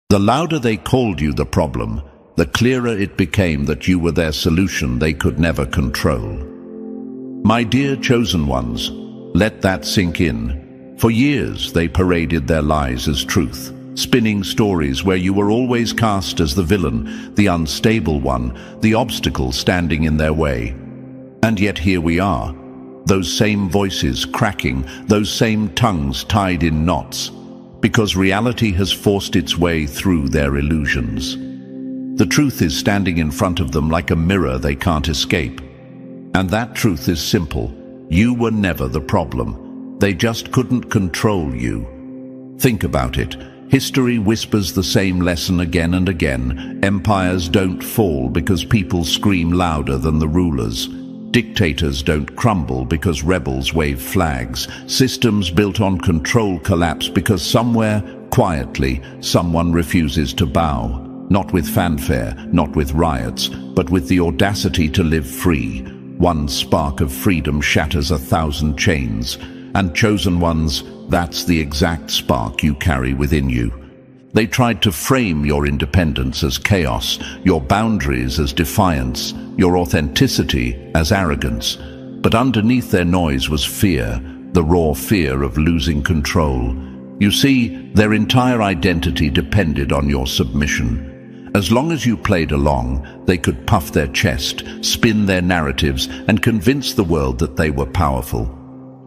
The louder they called you the problem, the clearer it became that you were their solution they could never control. My dear chosen ones, let that sink in. For years they paraded their lies as truth, spinning stories where you were always cast as the villain, the unstable one, the obstacle standing in their way. And yet here we are, those same voices cracking, those same tongues tied in knots, because reality has forced its way through their illusions. The truth is standing in front of them like a mirror they can't escape. And that truth is simple. You were never the problem. They just couldn't control you. Think about it. History whispers the same lesson again and again. Empires don't fall because people scream louder than the rulers. Dictators don't crumble because rebels wave flags. Systems built on control collapse because somewhere, quietly, someone refuses to bow. Not with fanfare, not with riots, but with the audacity to live free. One spark of freedom shatters 1,000 chains. And chosen ones, that's the exact spark you carry within you. They tried to frame your independence as chaos, your boundaries as defiance, your authenticity as arrogance. But underneath their noise was fear, the raw fear of losing control. You see, their entire identity depended on your submission. As long as you played along, they could puff their chest, spin their narratives, and convince the world that they were powerful.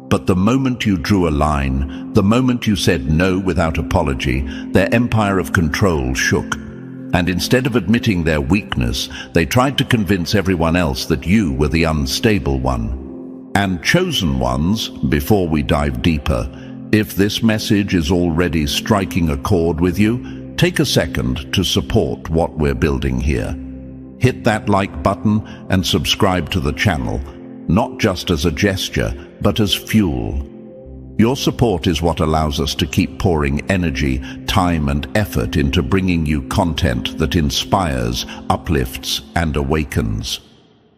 But the moment you drew a line, the moment you said no without apology, their empire of control shook. And instead of admitting their weakness, they tried to convince everyone else that you were the unstable one. And chosen ones, before we dive deeper, if this message is already striking a chord with you, take a second to support what we're building here. Hit that like button and subscribe to the channel, not just as a gesture, but as fuel. Your support is what allows us to keep pouring energy, time, and effort into bringing you content that inspires, uplifts, and awakens.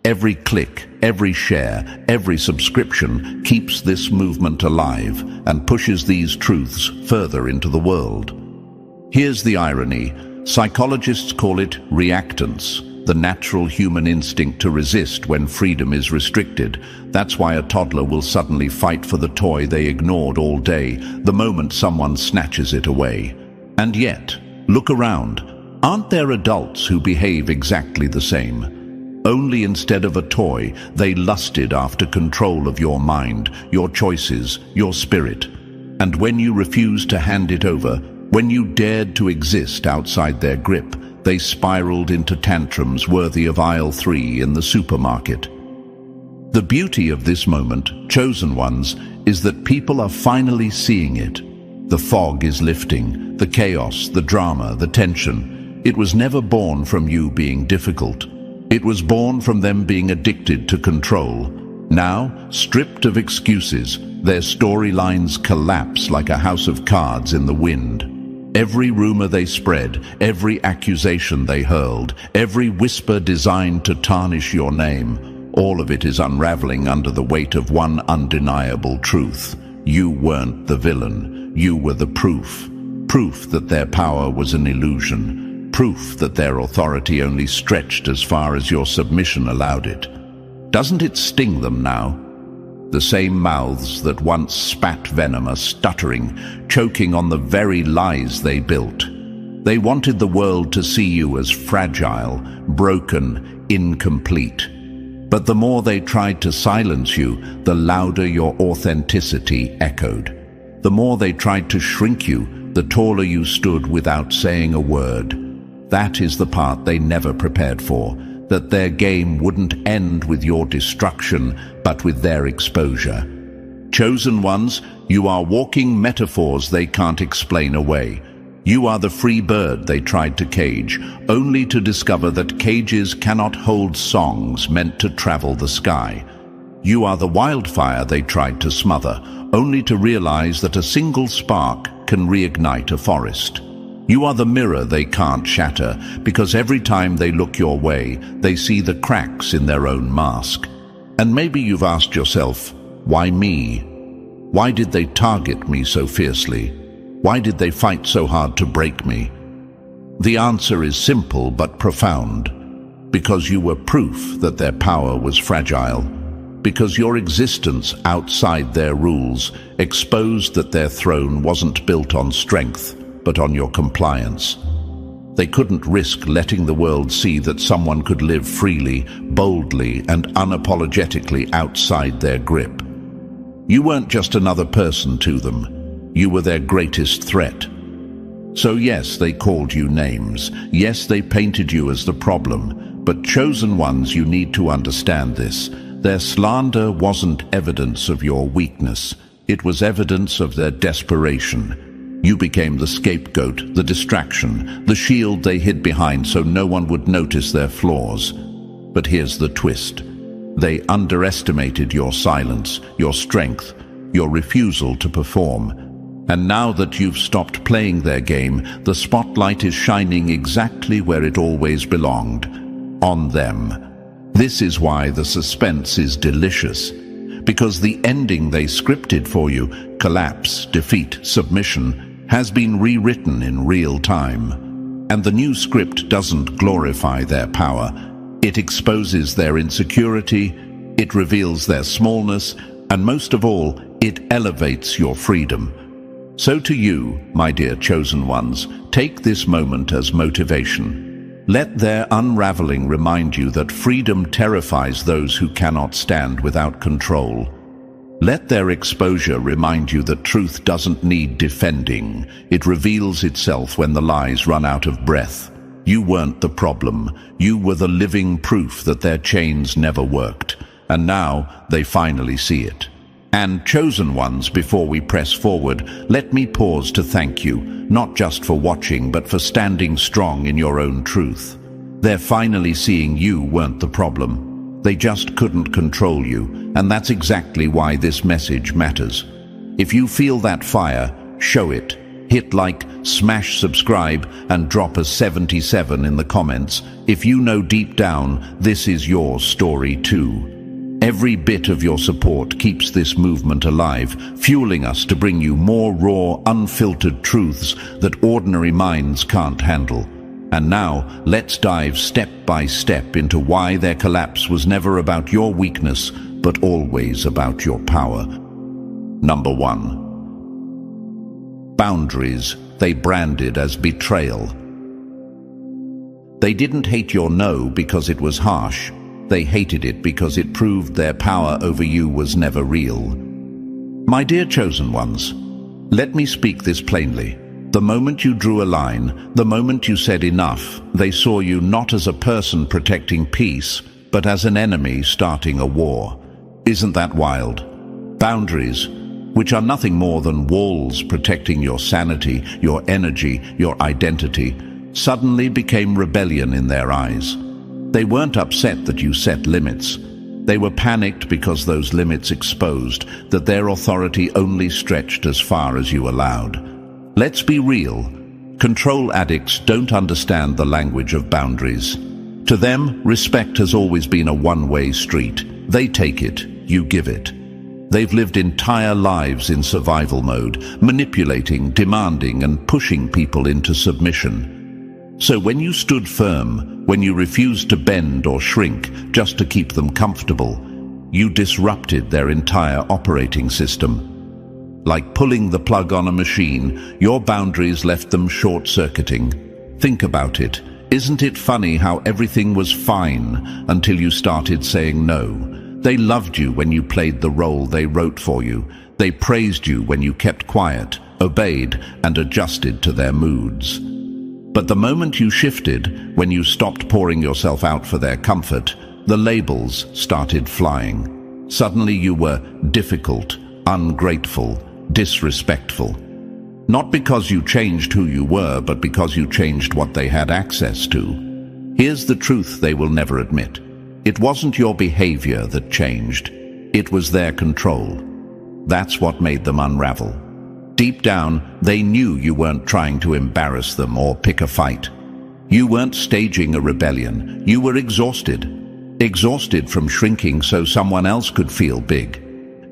Every click, every share, every subscription keeps this movement alive and pushes these truths further into the world. Here's the irony. Psychologists call it reactance, the natural human instinct to resist when freedom is restricted. That's why a toddler will suddenly fight for the toy they ignored all day, the moment someone snatches it away. And yet, look around. Aren't there adults who behave exactly the same? Only instead of a toy, they lusted after control of your mind, your choices, your spirit. And when you refused to hand it over, when you dared to exist outside their grip, they spiraled into tantrums worthy of aisle 3 in the supermarket. The beauty of this moment, chosen ones, is that people are finally seeing it. The fog is lifting, the chaos, the drama, the tension. It was never born from you being difficult. It was born from them being addicted to control. Now, stripped of excuses, their storylines collapse like a house of cards in the wind. Every rumor they spread, every accusation they hurled, every whisper designed to tarnish your name, all of it is unraveling under the weight of one undeniable truth. You weren't the villain. You were the proof. Proof that their power was an illusion. Proof that their authority only stretched as far as your submission allowed it. Doesn't it sting them now? The same mouths that once spat venom are stuttering, choking on the very lies they built. They wanted the world to see you as fragile, broken, incomplete. But the more they tried to silence you, the louder your authenticity echoed. The more they tried to shrink you, the taller you stood without saying a word. That is the part they never prepared for. That their game wouldn't end with your destruction, but with their exposure. Chosen ones, you are walking metaphors they can't explain away. You are the free bird they tried to cage, only to discover that cages cannot hold songs meant to travel the sky. You are the wildfire they tried to smother, only to realize that a single spark can reignite a forest. You are the mirror they can't shatter, because every time they look your way, they see the cracks in their own mask. And maybe you've asked yourself, why me? Why did they target me so fiercely? Why did they fight so hard to break me? The answer is simple but profound. Because you were proof that their power was fragile. Because your existence outside their rules exposed that their throne wasn't built on strength, but on your compliance. They couldn't risk letting the world see that someone could live freely, boldly, and unapologetically outside their grip. You weren't just another person to them. You were their greatest threat. So yes, they called you names. Yes, they painted you as the problem. But chosen ones, you need to understand this. Their slander wasn't evidence of your weakness. It was evidence of their desperation. You became the scapegoat, the distraction, the shield they hid behind so no one would notice their flaws. But here's the twist. They underestimated your silence, your strength, your refusal to perform. And now that you've stopped playing their game, the spotlight is shining exactly where it always belonged, on them. This is why the suspense is delicious. Because the ending they scripted for you, collapse, defeat, submission, has been rewritten in real time. And the new script doesn't glorify their power. It exposes their insecurity, it reveals their smallness, and most of all, it elevates your freedom. So to you, my dear chosen ones, take this moment as motivation. Let their unraveling remind you that freedom terrifies those who cannot stand without control. Let their exposure remind you that truth doesn't need defending. It reveals itself when the lies run out of breath. You weren't the problem. You were the living proof that their chains never worked. And now they finally see it. And chosen ones, before we press forward, let me pause to thank you, not just for watching, but for standing strong in your own truth. They're finally seeing you weren't the problem. They just couldn't control you, and that's exactly why this message matters. If you feel that fire, show it. Hit like, smash subscribe, and drop a 77 in the comments if you know deep down this is your story too. Every bit of your support keeps this movement alive, fueling us to bring you more raw, unfiltered truths that ordinary minds can't handle. And now, let's dive step by step into why their collapse was never about your weakness, but always about your power. Number 1. Boundaries they branded as betrayal. They didn't hate your no because it was harsh. They hated it because it proved their power over you was never real. My dear chosen ones, let me speak this plainly. The moment you drew a line, the moment you said enough, they saw you not as a person protecting peace, but as an enemy starting a war. Isn't that wild? Boundaries, which are nothing more than walls protecting your sanity, your energy, your identity, suddenly became rebellion in their eyes. They weren't upset that you set limits. They were panicked because those limits exposed that their authority only stretched as far as you allowed. Let's be real. Control addicts don't understand the language of boundaries. To them, respect has always been a one-way street. They take it, you give it. They've lived entire lives in survival mode, manipulating, demanding, and pushing people into submission. So when you stood firm, when you refused to bend or shrink just to keep them comfortable, you disrupted their entire operating system. Like pulling the plug on a machine, your boundaries left them short-circuiting. Think about it. Isn't it funny how everything was fine until you started saying no? They loved you when you played the role they wrote for you. They praised you when you kept quiet, obeyed, and adjusted to their moods. But the moment you shifted, when you stopped pouring yourself out for their comfort, the labels started flying. Suddenly you were difficult, ungrateful, disrespectful. Not because you changed who you were, but because you changed what they had access to. Here's the truth they will never admit. It wasn't your behavior that changed. It was their control. That's what made them unravel. Deep down, they knew you weren't trying to embarrass them or pick a fight. You weren't staging a rebellion. You were exhausted. Exhausted from shrinking so someone else could feel big.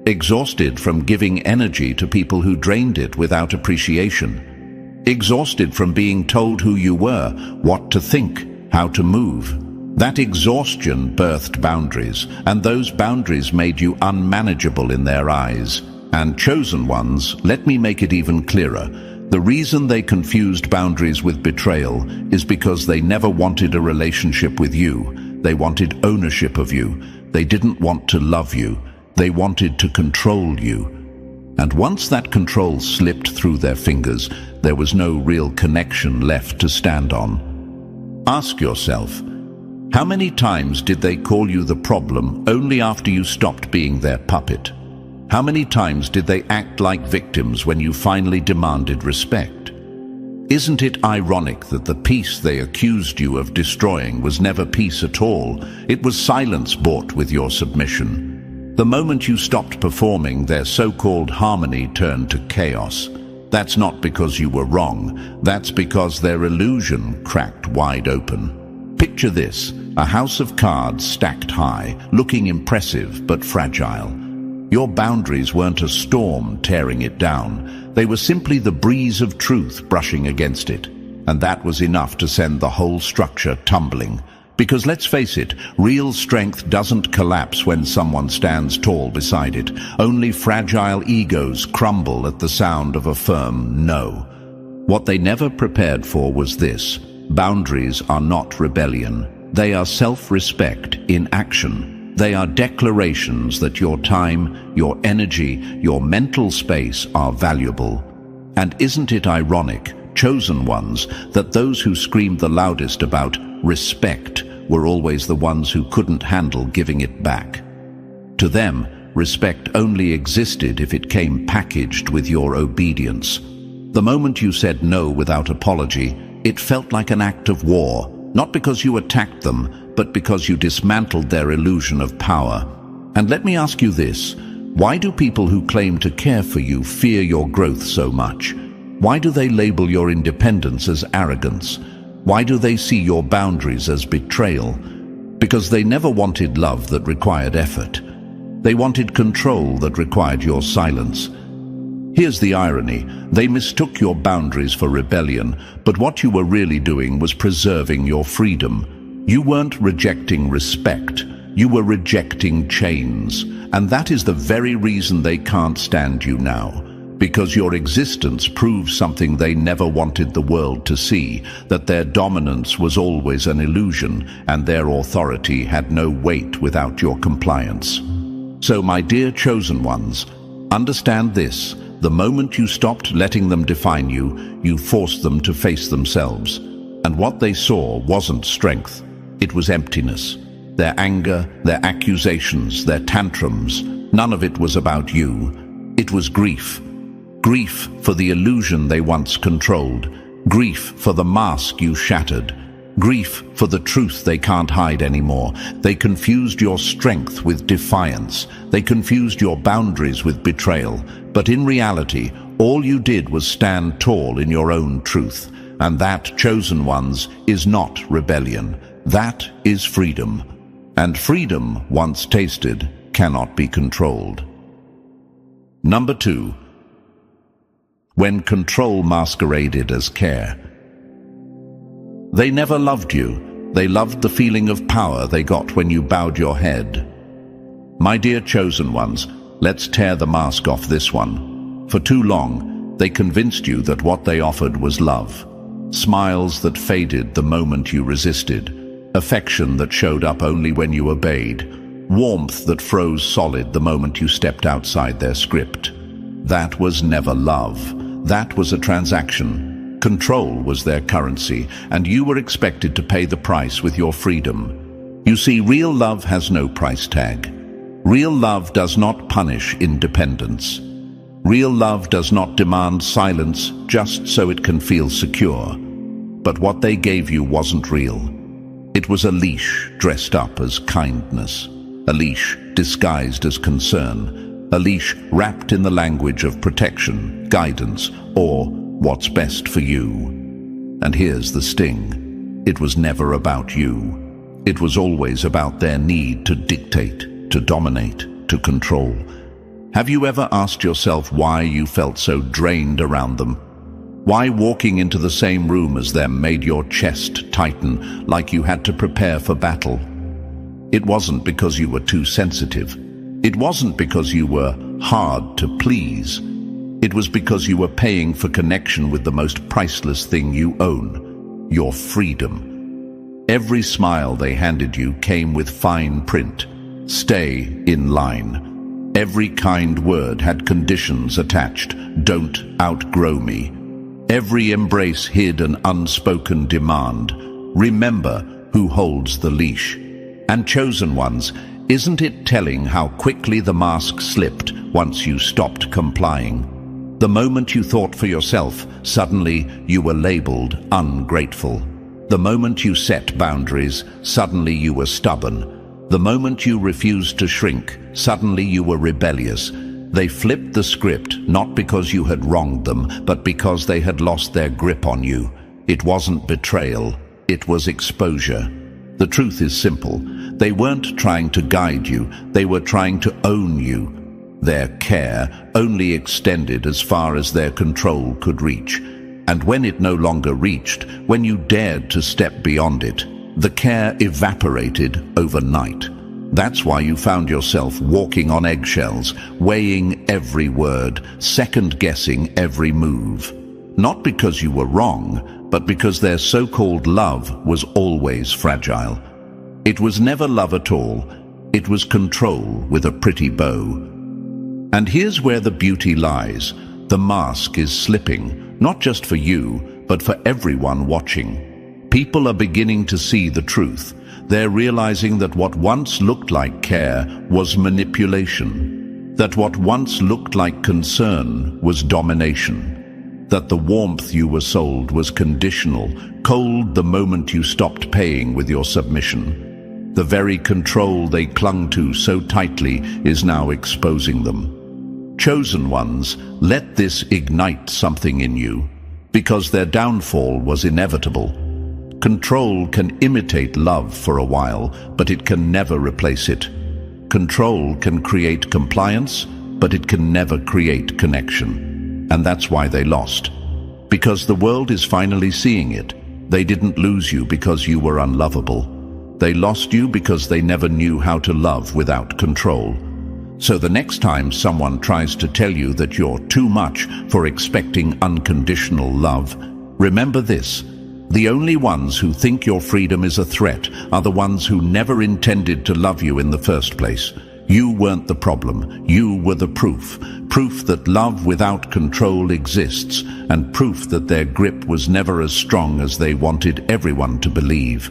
Exhausted from giving energy to people who drained it without appreciation. exhausted from being told who you were, what to think, how to move. That exhaustion birthed boundaries, and those boundaries made you unmanageable in their eyes. And chosen ones, let me make it even clearer. The reason they confused boundaries with betrayal is because they never wanted a relationship with you. They wanted ownership of you. They didn't want to love you. They wanted to control you. And once that control slipped through their fingers, there was no real connection left to stand on. Ask yourself, how many times did they call you the problem only after you stopped being their puppet? How many times did they act like victims when you finally demanded respect? Isn't it ironic that the peace they accused you of destroying was never peace at all? It was silence bought with your submission. The moment you stopped performing, their so-called harmony turned to chaos. That's not because you were wrong. That's because their illusion cracked wide open. Picture this, a house of cards stacked high, looking impressive but fragile. Your boundaries weren't a storm tearing it down. They were simply the breeze of truth brushing against it. And that was enough to send the whole structure tumbling. Because let's face it, real strength doesn't collapse when someone stands tall beside it. Only fragile egos crumble at the sound of a firm no. What they never prepared for was this. Boundaries are not rebellion. They are self-respect in action. They are declarations that your time, your energy, your mental space are valuable. And isn't it ironic, chosen ones, that those who screamed the loudest about respect were always the ones who couldn't handle giving it back? To them, respect only existed if it came packaged with your obedience. The moment you said no without apology, it felt like an act of war, not because you attacked them, but because you dismantled their illusion of power. And let me ask you this, why do people who claim to care for you fear your growth so much? Why do they label your independence as arrogance? Why do they see your boundaries as betrayal? Because they never wanted love that required effort. They wanted control that required your silence. Here's the irony. They mistook your boundaries for rebellion, but what you were really doing was preserving your freedom. You weren't rejecting respect. You were rejecting chains. And that is the very reason they can't stand you now. Because your existence proves something they never wanted the world to see, that their dominance was always an illusion, and their authority had no weight without your compliance. So, my dear chosen ones, understand this. The moment you stopped letting them define you, you forced them to face themselves. And what they saw wasn't strength. It was emptiness. Their anger, their accusations, their tantrums, none of it was about you. It was grief. Grief for the illusion they once controlled. Grief for the mask you shattered. Grief for the truth they can't hide anymore. They confused your strength with defiance. They confused your boundaries with betrayal. But in reality, all you did was stand tall in your own truth. And that, chosen ones, is not rebellion. That is freedom. And freedom, once tasted, cannot be controlled. Number 2. When control masqueraded as care. They never loved you. They loved the feeling of power they got when you bowed your head. My dear chosen ones, let's tear the mask off this one. For too long, they convinced you that what they offered was love. Smiles that faded the moment you resisted. Affection that showed up only when you obeyed. Warmth that froze solid the moment you stepped outside their script. That was never love. That was a transaction. Control was their currency, and you were expected to pay the price with your freedom. You see, real love has no price tag. Real love does not punish independence. Real love does not demand silence just so it can feel secure. But what they gave you wasn't real. It was a leash dressed up as kindness, a leash disguised as concern, a leash wrapped in the language of protection, guidance, or what's best for you. And here's the sting. It was never about you. It was always about their need to dictate, to dominate, to control. Have you ever asked yourself why you felt so drained around them? Why walking into the same room as them made your chest tighten like you had to prepare for battle? It wasn't because you were too sensitive. It wasn't because you were hard to please. It was because you were paying for connection with the most priceless thing you own, your freedom. Every smile they handed you came with fine print. Stay in line. Every kind word had conditions attached. Don't outgrow me. Every embrace hid an unspoken demand. Remember who holds the leash. And chosen ones, isn't it telling how quickly the mask slipped once you stopped complying? The moment you thought for yourself, suddenly you were labeled ungrateful. The moment you set boundaries, suddenly you were stubborn. The moment you refused to shrink, suddenly you were rebellious. They flipped the script not because you had wronged them, but because they had lost their grip on you. It wasn't betrayal, it was exposure. The truth is simple. They weren't trying to guide you, they were trying to own you. Their care only extended as far as their control could reach. And when it no longer reached, when you dared to step beyond it, the care evaporated overnight. That's why you found yourself walking on eggshells, weighing every word, second-guessing every move. Not because you were wrong, but because their so-called love was always fragile. It was never love at all. It was control with a pretty bow. And here's where the beauty lies. The mask is slipping, not just for you, but for everyone watching. People are beginning to see the truth. They're realizing that what once looked like care was manipulation. That what once looked like concern was domination. That the warmth you were sold was conditional, cold the moment you stopped paying with your submission. The very control they clung to so tightly is now exposing them. Chosen ones, let this ignite something in you, because their downfall was inevitable. Control can imitate love for a while, but it can never replace it. Control can create compliance, but it can never create connection. And that's why they lost. Because the world is finally seeing it. They didn't lose you because you were unlovable. They lost you because they never knew how to love without control. So the next time someone tries to tell you that you're too much for expecting unconditional love, remember this. The only ones who think your freedom is a threat are the ones who never intended to love you in the first place. You weren't the problem. You were the proof. Proof that love without control exists, and proof that their grip was never as strong as they wanted everyone to believe.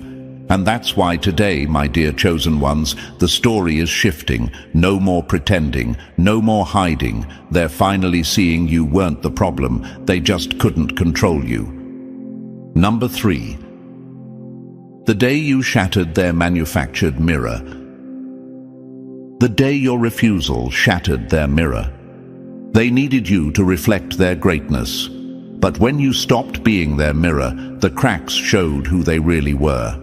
And that's why today, my dear chosen ones, the story is shifting. No more pretending, no more hiding. They're finally seeing you weren't the problem. They just couldn't control you. Number 3. The day you shattered their manufactured mirror. The day your refusal shattered their mirror. They needed you to reflect their greatness. But when you stopped being their mirror, the cracks showed who they really were.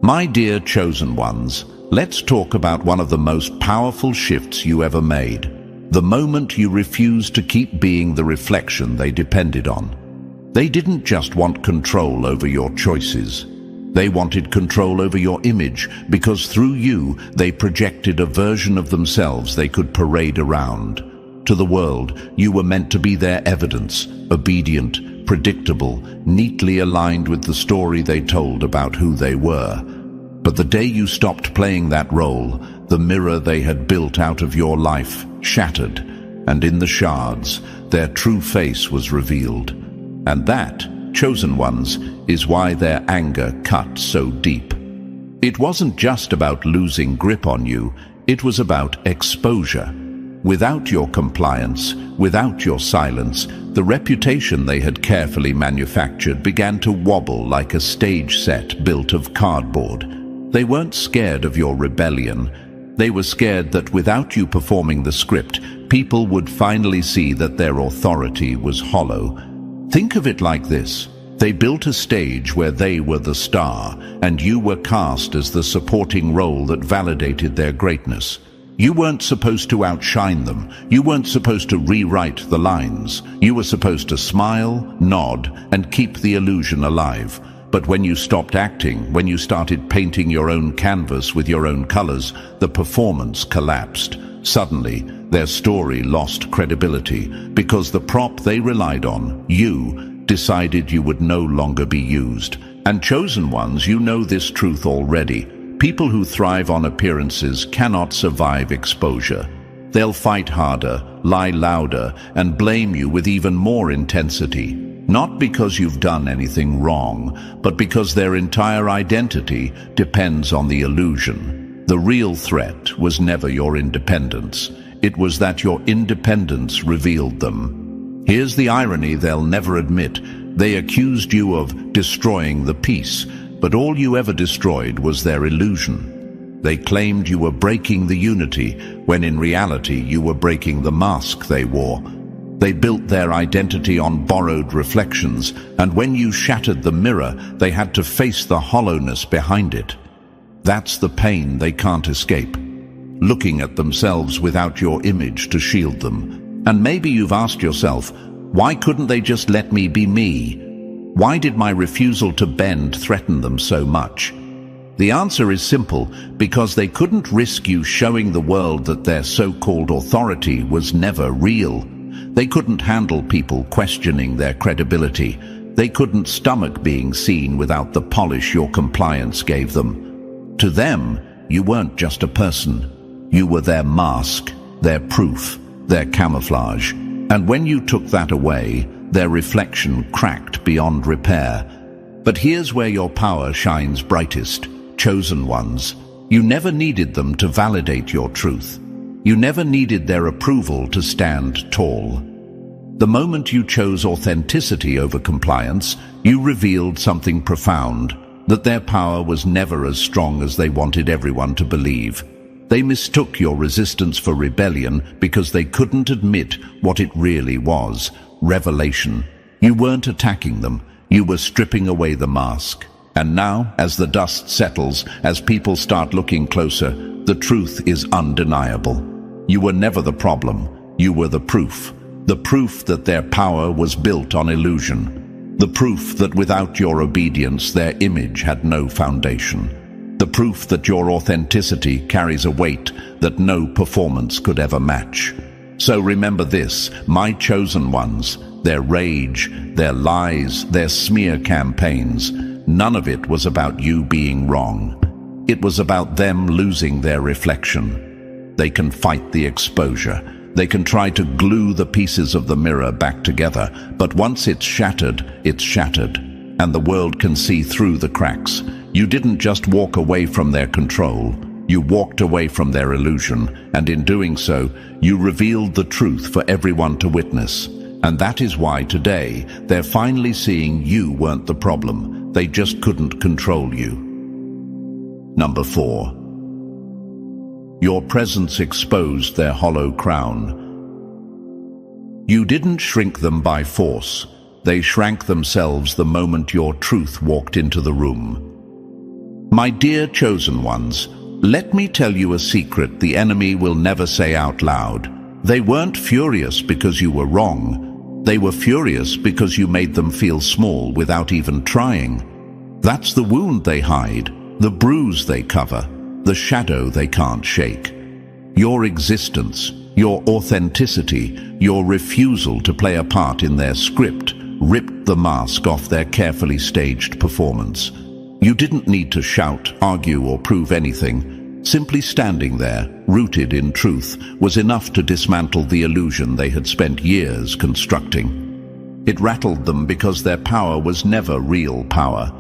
My dear chosen ones, let's talk about one of the most powerful shifts you ever made. The moment you refused to keep being the reflection they depended on. They didn't just want control over your choices. They wanted control over your image, because through you, they projected a version of themselves they could parade around. To the world, you were meant to be their evidence, obedient, predictable, neatly aligned with the story they told about who they were. But the day you stopped playing that role, the mirror they had built out of your life shattered, and in the shards, their true face was revealed. And that, chosen ones, is why their anger cut so deep. It wasn't just about losing grip on you, it was about exposure. Without your compliance, without your silence, the reputation they had carefully manufactured began to wobble like a stage set built of cardboard. They weren't scared of your rebellion. They were scared that without you performing the script, people would finally see that their authority was hollow. Think of it like this. They built a stage where they were the star, and you were cast as the supporting role that validated their greatness. You weren't supposed to outshine them. You weren't supposed to rewrite the lines. You were supposed to smile, nod, and keep the illusion alive. But when you stopped acting, when you started painting your own canvas with your own colors, the performance collapsed. Suddenly, their story lost credibility because the prop they relied on, you, decided you would no longer be used. And chosen ones, you know this truth already. People who thrive on appearances cannot survive exposure. They'll fight harder, lie louder, and blame you with even more intensity. Not because you've done anything wrong, but because their entire identity depends on the illusion. The real threat was never your independence. It was that your independence revealed them. Here's the irony they'll never admit. They accused you of destroying the peace, but all you ever destroyed was their illusion. They claimed you were breaking the unity, when in reality you were breaking the mask they wore. They built their identity on borrowed reflections, and when you shattered the mirror, they had to face the hollowness behind it. That's the pain they can't escape, looking at themselves without your image to shield them. And maybe you've asked yourself, why couldn't they just let me be me? Why did my refusal to bend threaten them so much? The answer is simple, because they couldn't risk you showing the world that their so-called authority was never real. They couldn't handle people questioning their credibility. They couldn't stomach being seen without the polish your compliance gave them. To them, you weren't just a person. You were their mask, their proof, their camouflage. And when you took that away, their reflection cracked beyond repair. But here's where your power shines brightest. Chosen ones, you never needed them to validate your truth. You never needed their approval to stand tall. The moment you chose authenticity over compliance, you revealed something profound, that their power was never as strong as they wanted everyone to believe. They mistook your resistance for rebellion because they couldn't admit what it really was, revelation. You weren't attacking them, you were stripping away the mask. And now, as the dust settles, as people start looking closer, the truth is undeniable. You were never the problem, you were the proof that their power was built on illusion. The proof that without your obedience, their image had no foundation. The proof that your authenticity carries a weight that no performance could ever match. So remember this, my chosen ones, their rage, their lies, their smear campaigns, none of it was about you being wrong. It was about them losing their reflection. They can fight the exposure. They can try to glue the pieces of the mirror back together, but once it's shattered, and the world can see through the cracks. You didn't just walk away from their control. You walked away from their illusion, and in doing so, you revealed the truth for everyone to witness. And that is why today, they're finally seeing you weren't the problem. They just couldn't control you. Number 4. Your presence exposed their hollow crown. You didn't shrink them by force. They shrank themselves the moment your truth walked into the room. My dear chosen ones, let me tell you a secret the enemy will never say out loud. They weren't furious because you were wrong. They were furious because you made them feel small without even trying. That's the wound they hide, the bruise they cover, the shadow they can't shake. Your existence, your authenticity, your refusal to play a part in their script ripped the mask off their carefully staged performance. You didn't need to shout, argue, or prove anything. Simply standing there, rooted in truth, was enough to dismantle the illusion they had spent years constructing. It rattled them because their power was never real power.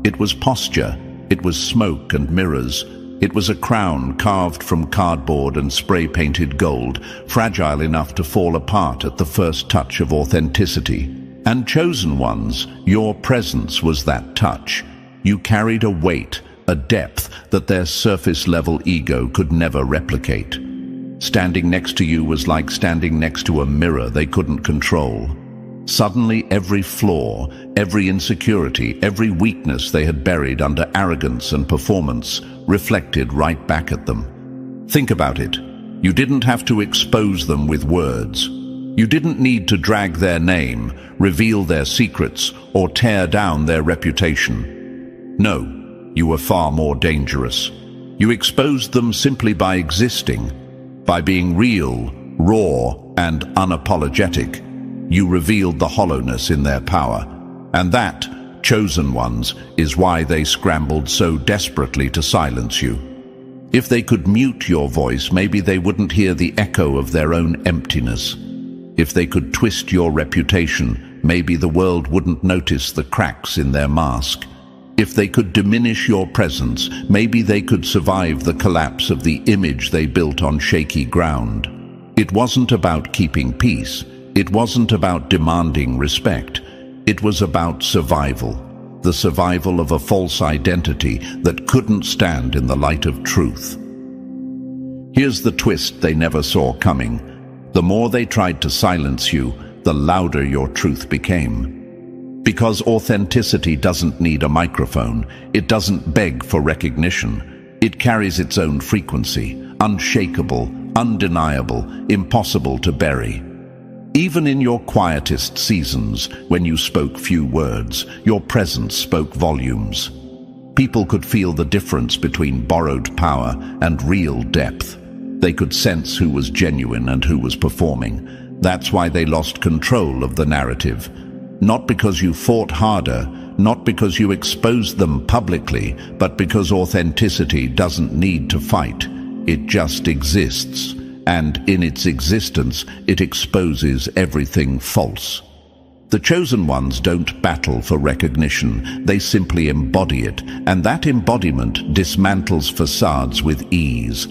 It was posture, it was smoke and mirrors. It was a crown carved from cardboard and spray-painted gold, fragile enough to fall apart at the first touch of authenticity. And chosen ones, your presence was that touch. You carried a weight, a depth that their surface-level ego could never replicate. Standing next to you was like standing next to a mirror they couldn't control. Suddenly, every flaw, every insecurity, every weakness they had buried under arrogance and performance reflected right back at them. Think about it. You didn't have to expose them with words. You didn't need to drag their name, reveal their secrets, or tear down their reputation. No, you were far more dangerous. You exposed them simply by existing, by being real, raw, and unapologetic. You revealed the hollowness in their power, and that, chosen ones, is why they scrambled so desperately to silence you. If they could mute your voice, maybe they wouldn't hear the echo of their own emptiness. If they could twist your reputation, maybe the world wouldn't notice the cracks in their mask. If they could diminish your presence, maybe they could survive the collapse of the image they built on shaky ground. It wasn't about keeping peace. It wasn't about demanding respect. It was about survival. The survival of a false identity that couldn't stand in the light of truth. Here's the twist they never saw coming. The more they tried to silence you, the louder your truth became. Because authenticity doesn't need a microphone, it doesn't beg for recognition. It carries its own frequency, unshakable, undeniable, impossible to bury. Even in your quietest seasons, when you spoke few words, your presence spoke volumes. People could feel the difference between borrowed power and real depth. They could sense who was genuine and who was performing. That's why they lost control of the narrative. Not because you fought harder, not because you exposed them publicly, but because authenticity doesn't need to fight. It just exists. And in its existence, it exposes everything false. The chosen ones don't battle for recognition, they simply embody it, and that embodiment dismantles facades with ease.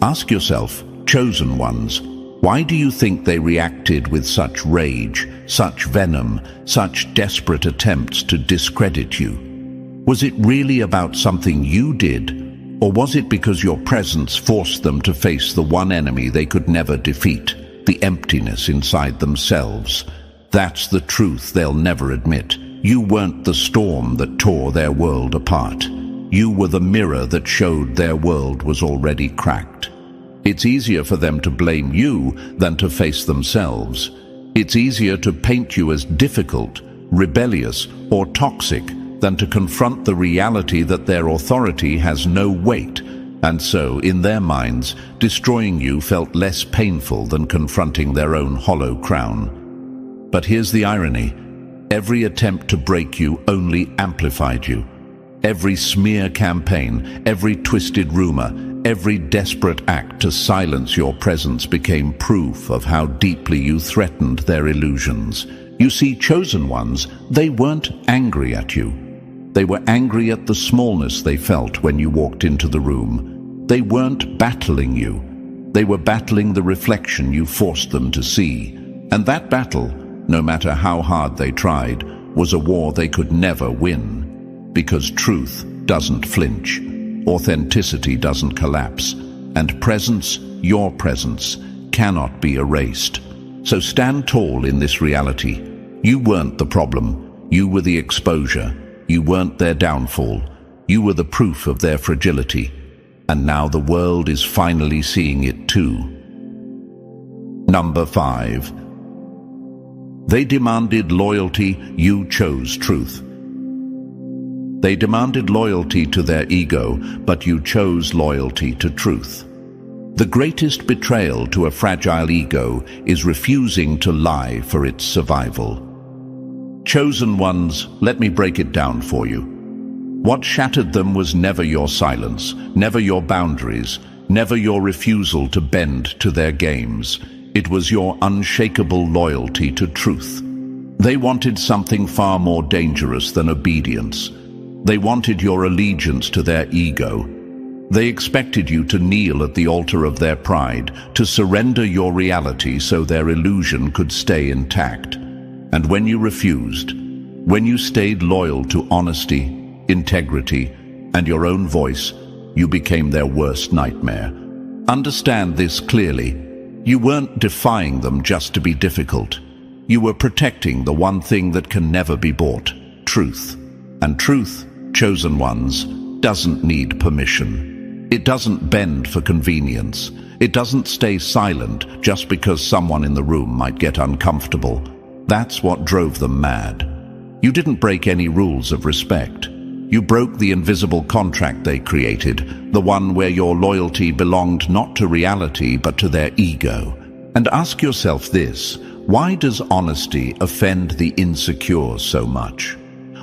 Ask yourself, chosen ones, why do you think they reacted with such rage, such venom, such desperate attempts to discredit you? Was it really about something you did? Or was it because your presence forced them to face the one enemy they could never defeat, the emptiness inside themselves? That's the truth they'll never admit. You weren't the storm that tore their world apart. You were the mirror that showed their world was already cracked. It's easier for them to blame you than to face themselves. It's easier to paint you as difficult, rebellious, or toxic than to confront the reality that their authority has no weight, and so, in their minds, destroying you felt less painful than confronting their own hollow crown. But here's the irony. Every attempt to break you only amplified you. Every smear campaign, every twisted rumor, every desperate act to silence your presence became proof of how deeply you threatened their illusions. You see, chosen ones, they weren't angry at you. They were angry at the smallness they felt when you walked into the room. They weren't battling you. They were battling the reflection you forced them to see. And that battle, no matter how hard they tried, was a war they could never win. Because truth doesn't flinch, authenticity doesn't collapse, and presence, your presence, cannot be erased. So stand tall in this reality. You weren't the problem. You were the exposure. You weren't their downfall. You were the proof of their fragility. And now the world is finally seeing it too. Number 5. They demanded loyalty, you chose truth. They demanded loyalty to their ego, but you chose loyalty to truth. The greatest betrayal to a fragile ego is refusing to lie for its survival. Chosen ones, let me break it down for you. What shattered them was never your silence, never your boundaries, never your refusal to bend to their games. It was your unshakable loyalty to truth. They wanted something far more dangerous than obedience. They wanted your allegiance to their ego. They expected you to kneel at the altar of their pride, to surrender your reality so their illusion could stay intact. And when you refused, when you stayed loyal to honesty, integrity, and your own voice, you became their worst nightmare. Understand this clearly. You weren't defying them just to be difficult. You were protecting the one thing that can never be bought, truth. And truth, chosen ones, doesn't need permission. It doesn't bend for convenience. It doesn't stay silent just because someone in the room might get uncomfortable. That's what drove them mad. You didn't break any rules of respect. You broke the invisible contract they created, the one where your loyalty belonged not to reality but to their ego. And ask yourself this: why does honesty offend the insecure so much?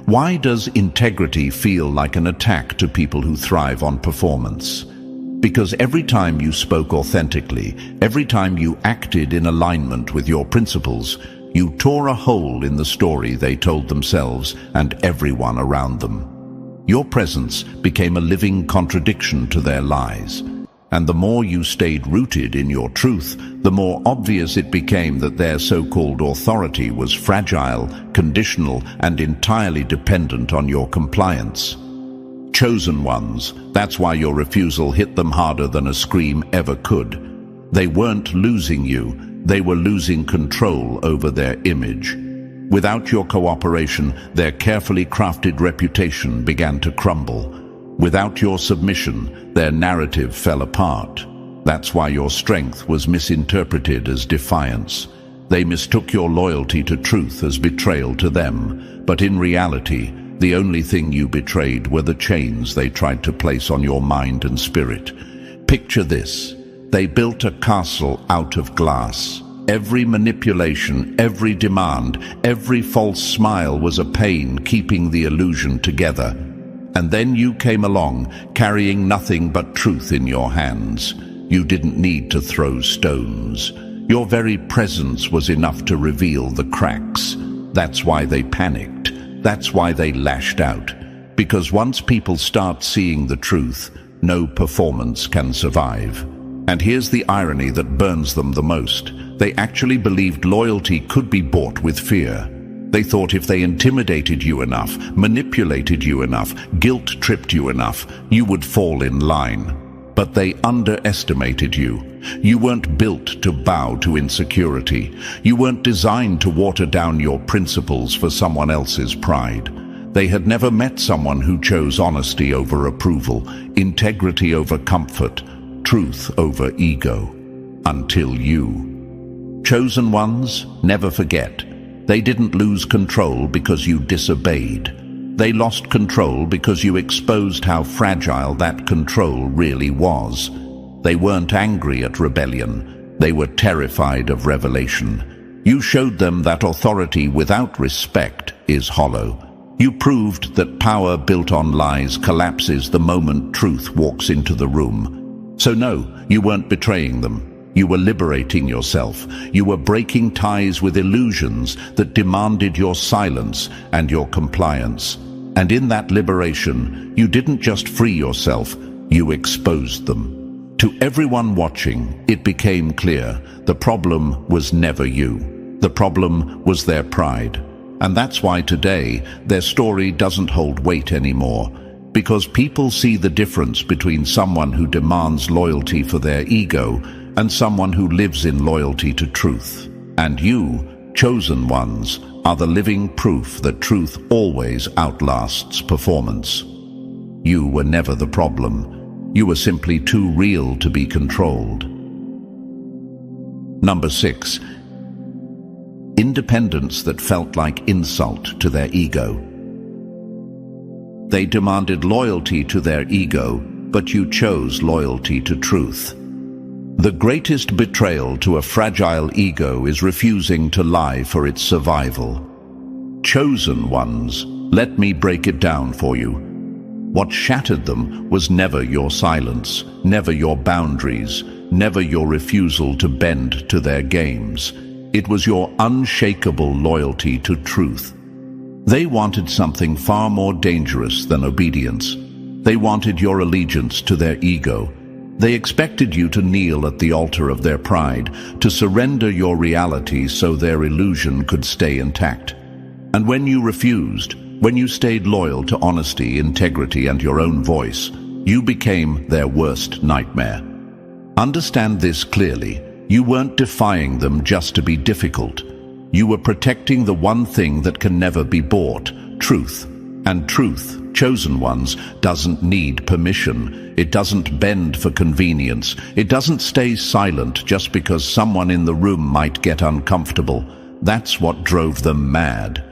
Why does integrity feel like an attack to people who thrive on performance? Because every time you spoke authentically, every time you acted in alignment with your principles, you tore a hole in the story they told themselves and everyone around them. Your presence became a living contradiction to their lies. And the more you stayed rooted in your truth, the more obvious it became that their so-called authority was fragile, conditional, and entirely dependent on your compliance. Chosen ones, that's why your refusal hit them harder than a scream ever could. They weren't losing you, they were losing control over their image. Without your cooperation, their carefully crafted reputation began to crumble. Without your submission, their narrative fell apart. That's why your strength was misinterpreted as defiance. They mistook your loyalty to truth as betrayal to them, but in reality, the only thing you betrayed were the chains they tried to place on your mind and spirit. Picture this: they built a castle out of glass. Every manipulation, every demand, every false smile was a pain keeping the illusion together. And then you came along, carrying nothing but truth in your hands. You didn't need to throw stones. Your very presence was enough to reveal the cracks. That's why they panicked. That's why they lashed out. Because once people start seeing the truth, no performance can survive. And here's the irony that burns them the most. They actually believed loyalty could be bought with fear. They thought if they intimidated you enough, manipulated you enough, guilt-tripped you enough, you would fall in line. But they underestimated you. You weren't built to bow to insecurity. You weren't designed to water down your principles for someone else's pride. They had never met someone who chose honesty over approval, integrity over comfort, truth over ego. Until you. Chosen ones, never forget. They didn't lose control because you disobeyed. They lost control because you exposed how fragile that control really was. They weren't angry at rebellion. They were terrified of revelation. You showed them that authority without respect is hollow. You proved that power built on lies collapses the moment truth walks into the room. So no, you weren't betraying them. You were liberating yourself. You were breaking ties with illusions that demanded your silence and your compliance. And in that liberation, you didn't just free yourself, you exposed them. To everyone watching, it became clear the problem was never you. The problem was their pride. And that's why today, their story doesn't hold weight anymore. Because people see the difference between someone who demands loyalty for their ego and someone who lives in loyalty to truth. And you, chosen ones, are the living proof that truth always outlasts performance. You were never the problem. You were simply too real to be controlled. Number 6. Independence that felt like insult to their ego. They demanded loyalty to their ego, but you chose loyalty to truth. The greatest betrayal to a fragile ego is refusing to lie for its survival. Chosen ones, let me break it down for you. What shattered them was never your silence, never your boundaries, never your refusal to bend to their games. It was your unshakable loyalty to truth. They wanted something far more dangerous than obedience. They wanted your allegiance to their ego. They expected you to kneel at the altar of their pride, to surrender your reality so their illusion could stay intact. And when you refused, when you stayed loyal to honesty, integrity, and your own voice, you became their worst nightmare. Understand this clearly. You weren't defying them just to be difficult. You were protecting the one thing that can never be bought, truth. And truth, chosen ones, doesn't need permission. It doesn't bend for convenience. It doesn't stay silent just because someone in the room might get uncomfortable. That's what drove them mad.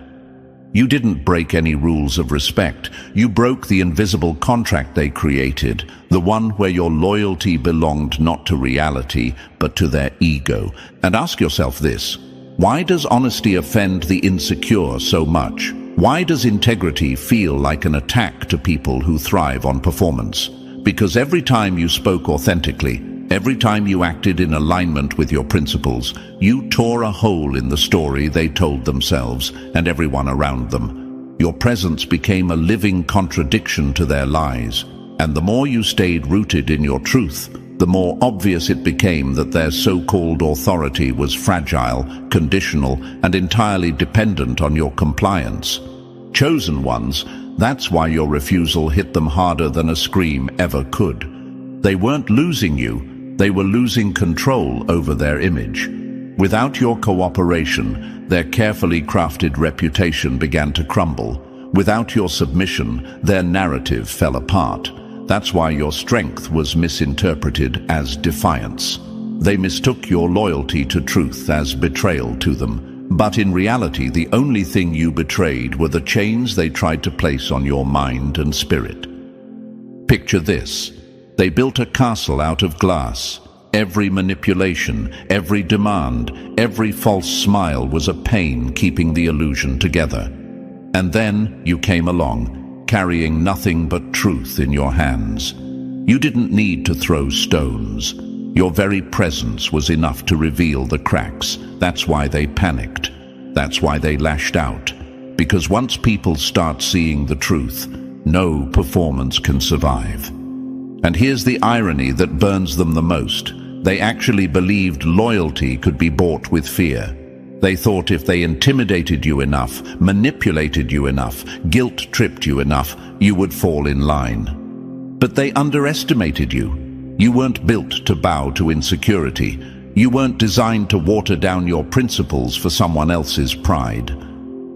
You didn't break any rules of respect. You broke the invisible contract they created, the one where your loyalty belonged not to reality, but to their ego. And ask yourself this: why does honesty offend the insecure so much? Why does integrity feel like an attack to people who thrive on performance? Because every time you spoke authentically, every time you acted in alignment with your principles, you tore a hole in the story they told themselves and everyone around them. Your presence became a living contradiction to their lies, and the more you stayed rooted in your truth, the more obvious it became that their so-called authority was fragile, conditional, and entirely dependent on your compliance. Chosen ones, that's why your refusal hit them harder than a scream ever could. They weren't losing you, they were losing control over their image. Without your cooperation, their carefully crafted reputation began to crumble. Without your submission, their narrative fell apart. That's why your strength was misinterpreted as defiance. They mistook your loyalty to truth as betrayal to them. But in reality, the only thing you betrayed were the chains they tried to place on your mind and spirit. Picture this. They built a castle out of glass. Every manipulation, every demand, every false smile was a pain keeping the illusion together. And then you came along, carrying nothing but truth in your hands. You didn't need to throw stones. Your very presence was enough to reveal the cracks. That's why they panicked. That's why they lashed out. Because once people start seeing the truth, no performance can survive. And here's the irony that burns them the most. They actually believed loyalty could be bought with fear. They thought if they intimidated you enough, manipulated you enough, guilt-tripped you enough, you would fall in line. But they underestimated you. You weren't built to bow to insecurity. You weren't designed to water down your principles for someone else's pride.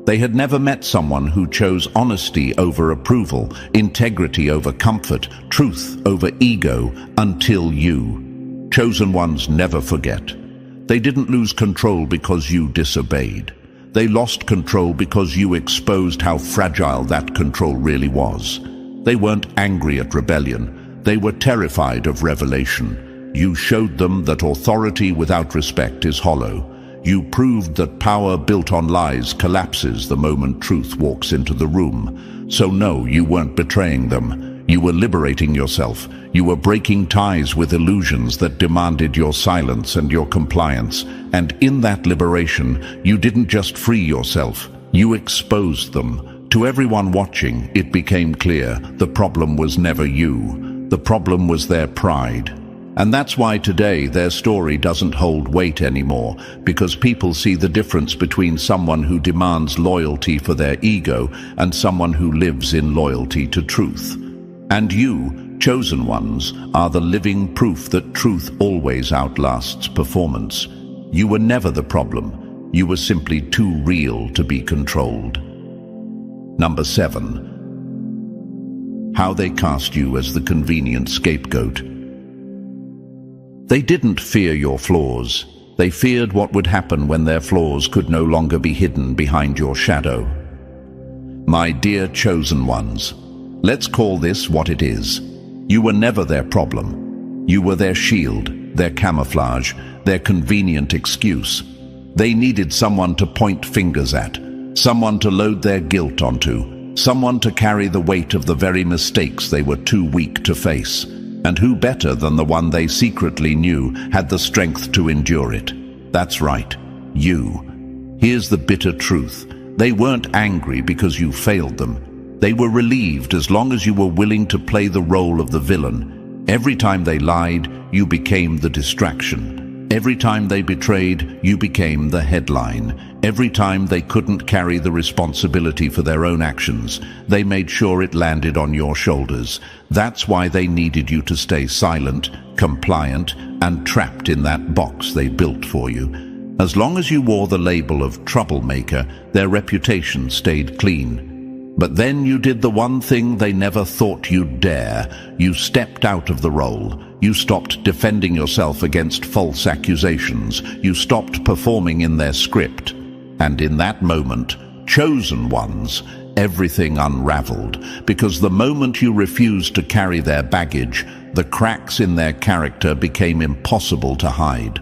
They had never met someone who chose honesty over approval, integrity over comfort, truth over ego, until you. Chosen ones never forget. They didn't lose control because you disobeyed. They lost control because you exposed how fragile that control really was. They weren't angry at rebellion. They were terrified of revelation. You showed them that authority without respect is hollow. You proved that power built on lies collapses the moment truth walks into the room. So no, you weren't betraying them. You were liberating yourself. You were breaking ties with illusions that demanded your silence and your compliance. And in that liberation, you didn't just free yourself. You exposed them. To everyone watching, it became clear the problem was never you. The problem was their pride. And that's why today their story doesn't hold weight anymore, because people see the difference between someone who demands loyalty for their ego and someone who lives in loyalty to truth. And you, chosen ones, are the living proof that truth always outlasts performance. You were never the problem. You were simply too real to be controlled. Number 7. How they cast you as the convenient scapegoat. They didn't fear your flaws. They feared what would happen when their flaws could no longer be hidden behind your shadow. My dear chosen ones, let's call this what it is. You were never their problem. You were their shield, their camouflage, their convenient excuse. They needed someone to point fingers at, someone to load their guilt onto, someone to carry the weight of the very mistakes they were too weak to face. And who better than the one they secretly knew had the strength to endure it? That's right, you. Here's the bitter truth. They weren't angry because you failed them. They were relieved as long as you were willing to play the role of the villain. Every time they lied, you became the distraction. Every time they betrayed, you became the headline. Every time they couldn't carry the responsibility for their own actions, they made sure it landed on your shoulders. That's why they needed you to stay silent, compliant, and trapped in that box they built for you. As long as you wore the label of troublemaker, their reputation stayed clean. But then you did the one thing they never thought you'd dare. You stepped out of the role. You stopped defending yourself against false accusations. You stopped performing in their script. And in that moment, chosen ones, everything unraveled, because the moment you refused to carry their baggage, the cracks in their character became impossible to hide.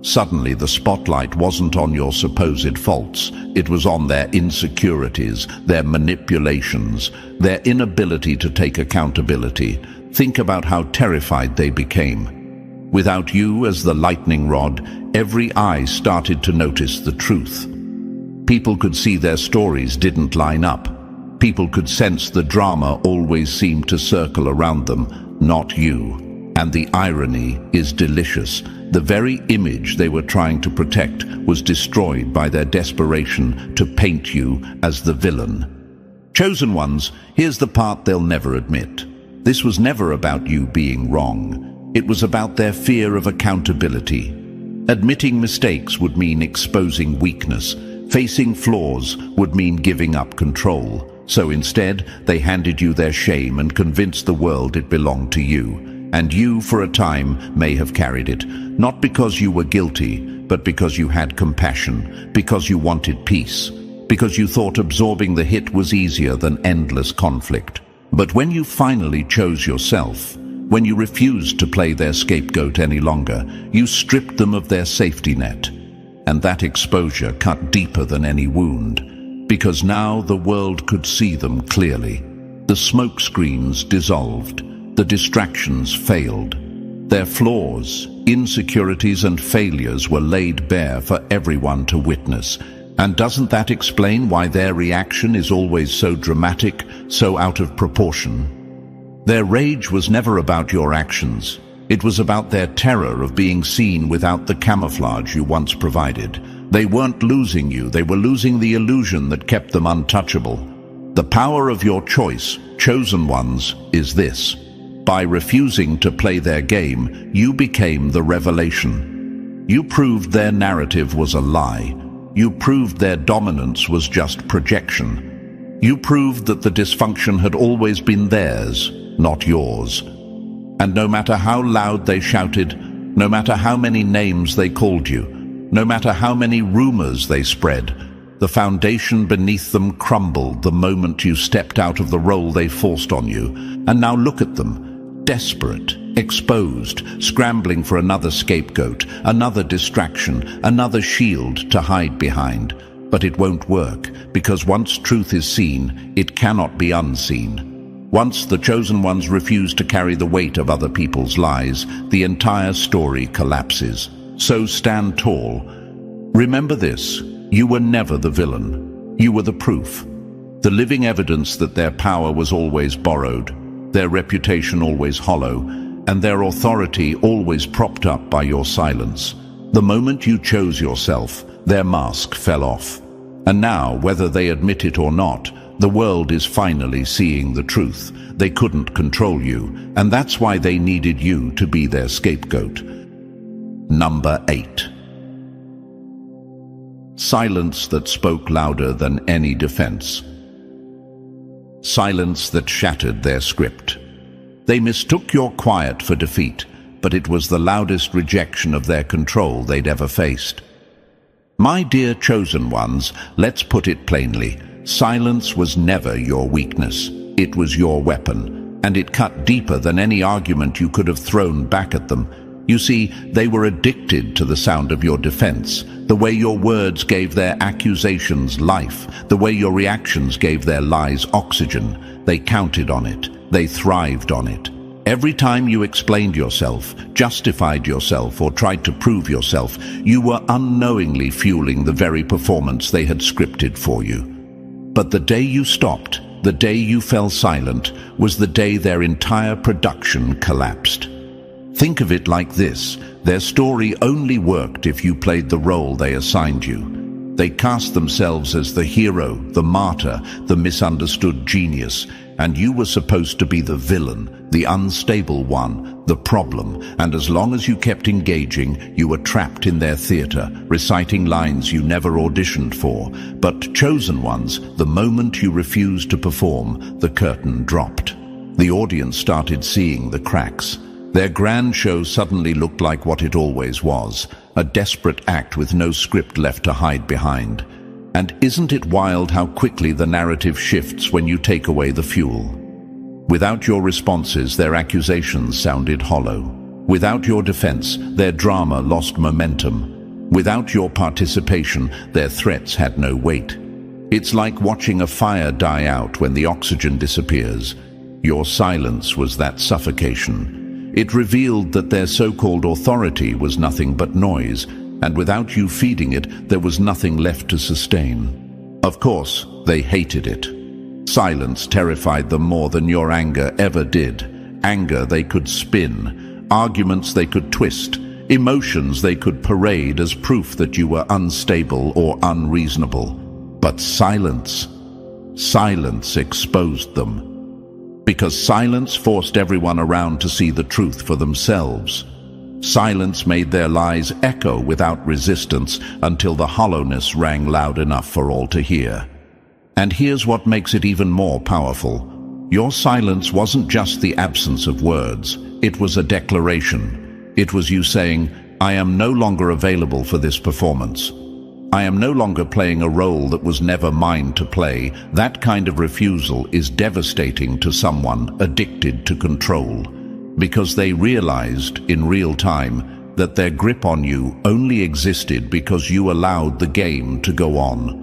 Suddenly, the spotlight wasn't on your supposed faults. It was on their insecurities, their manipulations, their inability to take accountability. Think about how terrified they became. Without you as the lightning rod, every eye started to notice the truth. People could see their stories didn't line up. People could sense the drama always seemed to circle around them, not you. And the irony is delicious. The very image they were trying to protect was destroyed by their desperation to paint you as the villain. Chosen ones, here's the part they'll never admit. This was never about you being wrong. It was about their fear of accountability. Admitting mistakes would mean exposing weakness. Facing flaws would mean giving up control. So instead, they handed you their shame and convinced the world it belonged to you. And you, for a time, may have carried it, not because you were guilty, but because you had compassion, because you wanted peace, because you thought absorbing the hit was easier than endless conflict. But when you finally chose yourself, when you refused to play their scapegoat any longer, you stripped them of their safety net. And that exposure cut deeper than any wound, because now the world could see them clearly. The smoke screens dissolved. The distractions failed. Their flaws, insecurities and failures were laid bare for everyone to witness. And doesn't that explain why their reaction is always so dramatic, so out of proportion? Their rage was never about your actions. It was about their terror of being seen without the camouflage you once provided. They weren't losing you, they were losing the illusion that kept them untouchable. The power of your choice, chosen ones, is this. By refusing to play their game, you became the revelation. You proved their narrative was a lie. You proved their dominance was just projection. You proved that the dysfunction had always been theirs, not yours. And no matter how loud they shouted, no matter how many names they called you, no matter how many rumors they spread, the foundation beneath them crumbled the moment you stepped out of the role they forced on you. And now look at them. Desperate, exposed, scrambling for another scapegoat, another distraction, another shield to hide behind. But it won't work, because once truth is seen, it cannot be unseen. Once the chosen ones refuse to carry the weight of other people's lies, the entire story collapses. So stand tall. Remember this, you were never the villain. You were the proof. The living evidence that their power was always borrowed, their reputation always hollow, and their authority always propped up by your silence. The moment you chose yourself, their mask fell off. And now, whether they admit it or not, the world is finally seeing the truth. They couldn't control you, and that's why they needed you to be their scapegoat. Number 8. Silence that spoke louder than any defense. Silence that shattered their script. They mistook your quiet for defeat, but it was the loudest rejection of their control they'd ever faced. My dear chosen ones, let's put it plainly. Silence was never your weakness. It was your weapon, and it cut deeper than any argument you could have thrown back at them. You see, they were addicted to the sound of your defense, the way your words gave their accusations life, the way your reactions gave their lies oxygen. They counted on it. They thrived on it. Every time you explained yourself, justified yourself, or tried to prove yourself, you were unknowingly fueling the very performance they had scripted for you. But the day you stopped, the day you fell silent, was the day their entire production collapsed. Think of it like this. Their story only worked if you played the role they assigned you. They cast themselves as the hero, the martyr, the misunderstood genius, and you were supposed to be the villain, the unstable one, the problem, and as long as you kept engaging, you were trapped in their theater, reciting lines you never auditioned for. But chosen ones, the moment you refused to perform, the curtain dropped. The audience started seeing the cracks. Their grand show suddenly looked like what it always was, a desperate act with no script left to hide behind. And isn't it wild how quickly the narrative shifts when you take away the fuel? Without your responses, their accusations sounded hollow. Without your defense, their drama lost momentum. Without your participation, their threats had no weight. It's like watching a fire die out when the oxygen disappears. Your silence was that suffocation. It revealed that their so-called authority was nothing but noise, and without you feeding it, there was nothing left to sustain. Of course, they hated it. Silence terrified them more than your anger ever did. Anger they could spin, arguments they could twist, emotions they could parade as proof that you were unstable or unreasonable. But silence exposed them. Because silence forced everyone around to see the truth for themselves. Silence made their lies echo without resistance until the hollowness rang loud enough for all to hear. And here's what makes it even more powerful. Your silence wasn't just the absence of words. It was a declaration. It was you saying, "I am no longer available for this performance. I am no longer playing a role that was never mine to play." That kind of refusal is devastating to someone addicted to control, because they realized in real time that their grip on you only existed because you allowed the game to go on.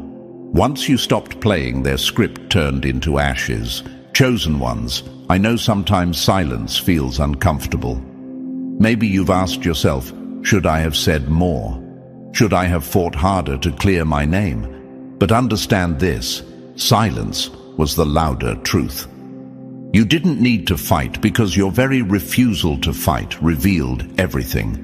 Once you stopped playing, their script turned into ashes. Chosen ones, I know sometimes silence feels uncomfortable. Maybe you've asked yourself, should I have said more? Should I have fought harder to clear my name? But understand this, silence was the louder truth. You didn't need to fight because your very refusal to fight revealed everything.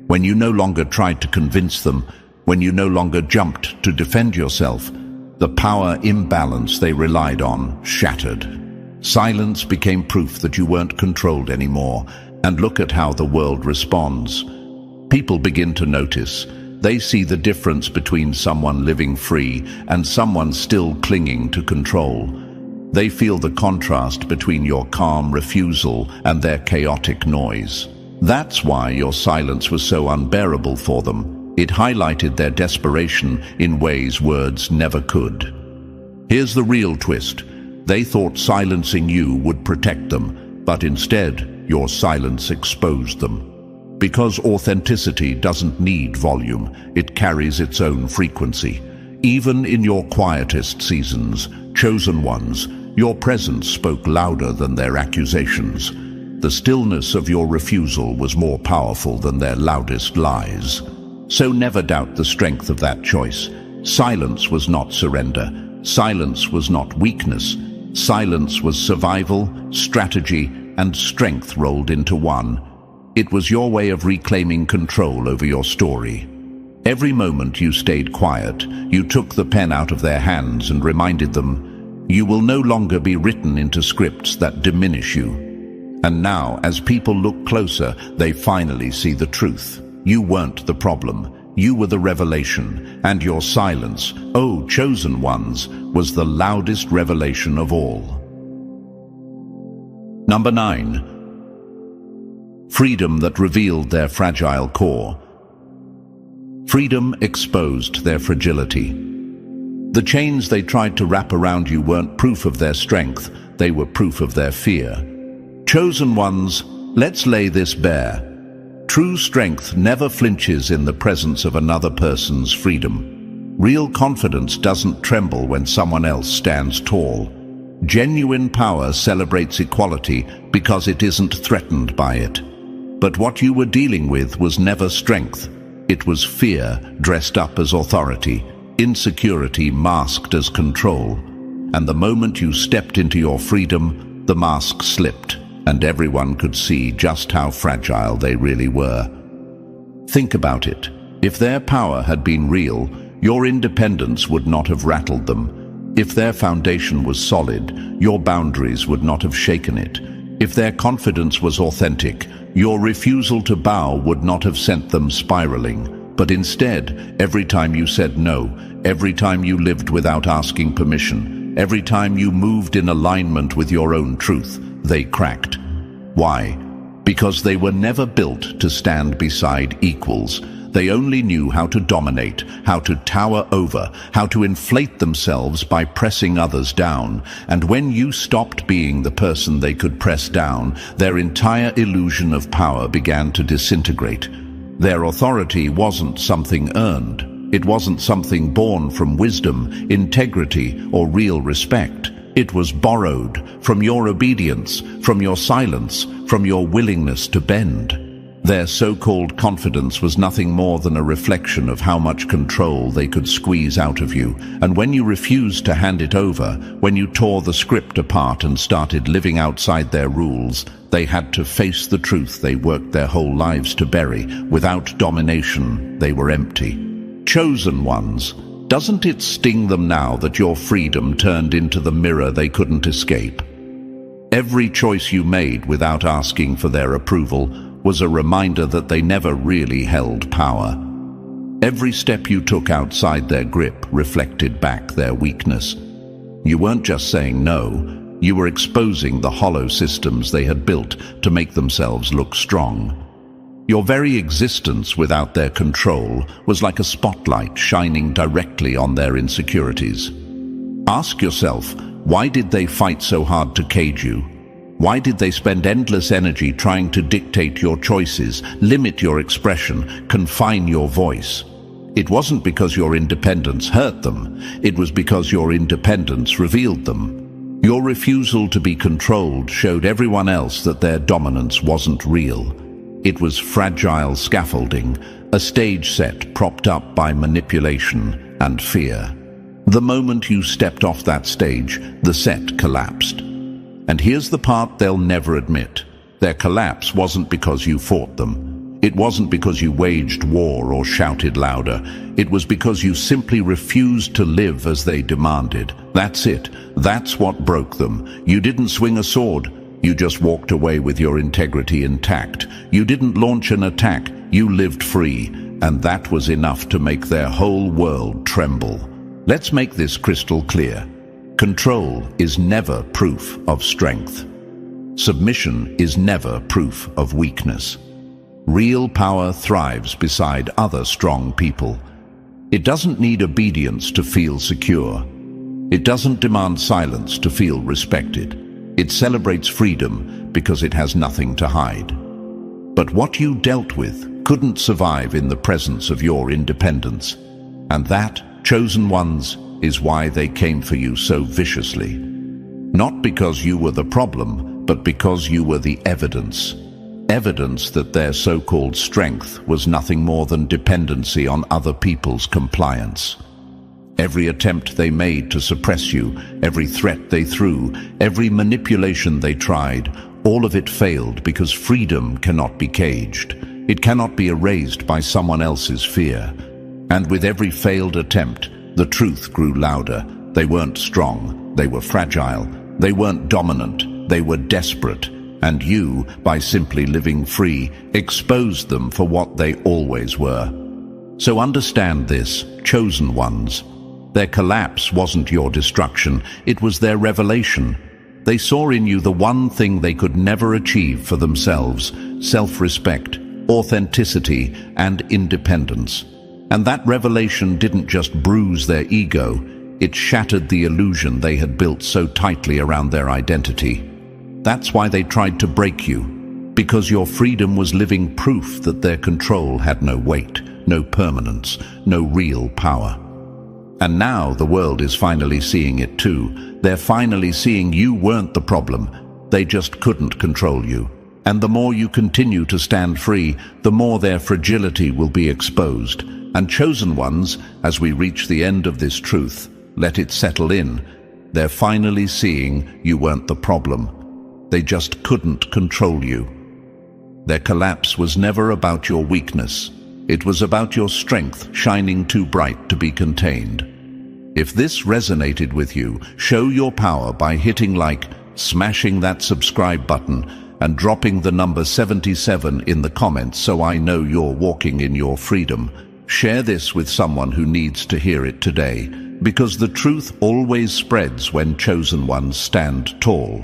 When you no longer tried to convince them, when you no longer jumped to defend yourself, the power imbalance they relied on shattered. Silence became proof that you weren't controlled anymore, and look at how the world responds. People begin to notice. They see the difference between someone living free and someone still clinging to control. They feel the contrast between your calm refusal and their chaotic noise. That's why your silence was so unbearable for them. It highlighted their desperation in ways words never could. Here's the real twist. They thought silencing you would protect them, but instead, your silence exposed them. Because authenticity doesn't need volume, it carries its own frequency. Even in your quietest seasons, chosen ones, your presence spoke louder than their accusations. The stillness of your refusal was more powerful than their loudest lies. So never doubt the strength of that choice. Silence was not surrender. Silence was not weakness. Silence was survival, strategy, and strength rolled into one. It was your way of reclaiming control over your story. Every moment you stayed quiet, you took the pen out of their hands and reminded them, you will no longer be written into scripts that diminish you. And now, as people look closer, they finally see the truth. You weren't the problem. You were the revelation, and your silence, oh chosen ones, was the loudest revelation of all. Number 9. Freedom that revealed their fragile core. Freedom exposed their fragility. The chains they tried to wrap around you weren't proof of their strength, they were proof of their fear. Chosen ones, let's lay this bare. True strength never flinches in the presence of another person's freedom. Real confidence doesn't tremble when someone else stands tall. Genuine power celebrates equality because it isn't threatened by it. But what you were dealing with was never strength. It was fear dressed up as authority, insecurity masked as control. And the moment you stepped into your freedom, the mask slipped, and everyone could see just how fragile they really were. Think about it. If their power had been real, your independence would not have rattled them. If their foundation was solid, your boundaries would not have shaken it. If their confidence was authentic, your refusal to bow would not have sent them spiraling. But instead, every time you said no, every time you lived without asking permission, every time you moved in alignment with your own truth, they cracked. Why? Because they were never built to stand beside equals. They only knew how to dominate, how to tower over, how to inflate themselves by pressing others down. And when you stopped being the person they could press down, their entire illusion of power began to disintegrate. Their authority wasn't something earned. It wasn't something born from wisdom, integrity, or real respect. It was borrowed from your obedience, from your silence, from your willingness to bend. Their so-called confidence was nothing more than a reflection of how much control they could squeeze out of you. And when you refused to hand it over, when you tore the script apart and started living outside their rules, they had to face the truth they worked their whole lives to bury. Without domination, they were empty. Chosen ones, doesn't it sting them now that your freedom turned into the mirror they couldn't escape? Every choice you made without asking for their approval was a reminder that they never really held power. Every step you took outside their grip reflected back their weakness. You weren't just saying no, you were exposing the hollow systems they had built to make themselves look strong. Your very existence without their control was like a spotlight shining directly on their insecurities. Ask yourself, why did they fight so hard to cage you? Why did they spend endless energy trying to dictate your choices, limit your expression, confine your voice? It wasn't because your independence hurt them. It was because your independence revealed them. Your refusal to be controlled showed everyone else that their dominance wasn't real. It was fragile scaffolding, a stage set propped up by manipulation and fear. The moment you stepped off that stage, the set collapsed. And here's the part they'll never admit. Their collapse wasn't because you fought them. It wasn't because you waged war or shouted louder. It was because you simply refused to live as they demanded. That's it. That's what broke them. You didn't swing a sword. You just walked away with your integrity intact. You didn't launch an attack. You lived free. And that was enough to make their whole world tremble. Let's make this crystal clear. Control is never proof of strength. Submission is never proof of weakness. Real power thrives beside other strong people. It doesn't need obedience to feel secure. It doesn't demand silence to feel respected. It celebrates freedom because it has nothing to hide. But what you dealt with couldn't survive in the presence of your independence. And that, chosen ones, is why they came for you so viciously. Not because you were the problem, but because you were the evidence. Evidence that their so-called strength was nothing more than dependency on other people's compliance. Every attempt they made to suppress you, every threat they threw, every manipulation they tried, all of it failed because freedom cannot be caged. It cannot be erased by someone else's fear. And with every failed attempt, the truth grew louder. They weren't strong. They were fragile. They weren't dominant. They were desperate. And you, by simply living free, exposed them for what they always were. So understand this, chosen ones. Their collapse wasn't your destruction. It was their revelation. They saw in you the one thing they could never achieve for themselves: self-respect, authenticity, and independence. And that revelation didn't just bruise their ego, it shattered the illusion they had built so tightly around their identity. That's why they tried to break you, because your freedom was living proof that their control had no weight, no permanence, no real power. And now the world is finally seeing it too. They're finally seeing you weren't the problem, they just couldn't control you. And the more you continue to stand free, the more their fragility will be exposed. And chosen ones, as we reach the end of this truth, let it settle in. They're finally seeing you weren't the problem. They just couldn't control you. Their collapse was never about your weakness. It was about your strength shining too bright to be contained. If this resonated with you, show your power by hitting like, smashing that subscribe button, and dropping the number 77 in the comments so I know you're walking in your freedom. Share this with someone who needs to hear it today, because the truth always spreads when chosen ones stand tall.